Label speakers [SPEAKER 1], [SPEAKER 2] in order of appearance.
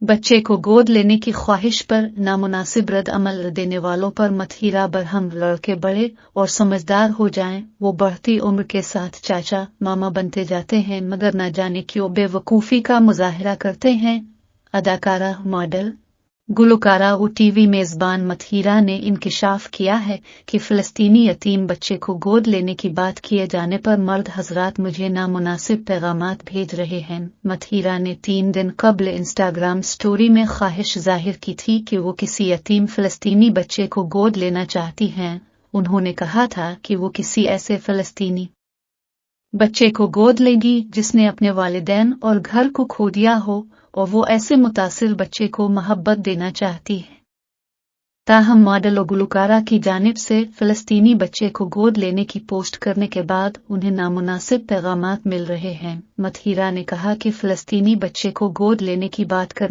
[SPEAKER 1] बच्चे को गोद लेने की ख्वाहिश पर नामुनासिब रद्द अमल देने वालों पर मतहीरा बरहम। लड़के बड़े और समझदार हो जाएं, वो बढ़ती उम्र के साथ चाचा मामा बनते जाते हैं, मगर न जाने क्यों बेवकूफ़ी का मुजाहरा करते हैं। अदाकारा, मॉडल, गुलकारा और टीवी मेज़बान मतहीरा ने इंकिशाफ किया है कि फ़लस्तीनी यतीम बच्चे को गोद लेने की बात किए जाने पर मर्द हज़रात मुझे नामुनासिब पैगामात भेज रहे हैं। मतहीरा ने 3 दिन कबल इंस्टाग्राम स्टोरी में ख्वाहिश जाहिर की थी कि वो किसी यतीम फ़लस्तीनी बच्चे को गोद लेना चाहती हैं। उन्होंने कहा था कि वो किसी ऐसे फ़लस्तीनी बच्चे को गोद लेगी जिसने अपने वालिदैन और घर को खो दिया हो, और वो ऐसे मुतासिर बच्चे को मोहब्बत देना चाहती है। ताहम मॉडल और गुलकारा की जानिब से फ़लस्तीनी बच्चे को गोद लेने की पोस्ट करने के बाद उन्हें नामुनासिब पैगामात मिल रहे हैं। मतहीरा ने कहा कि फ़लस्तीनी बच्चे को गोद लेने की बात करने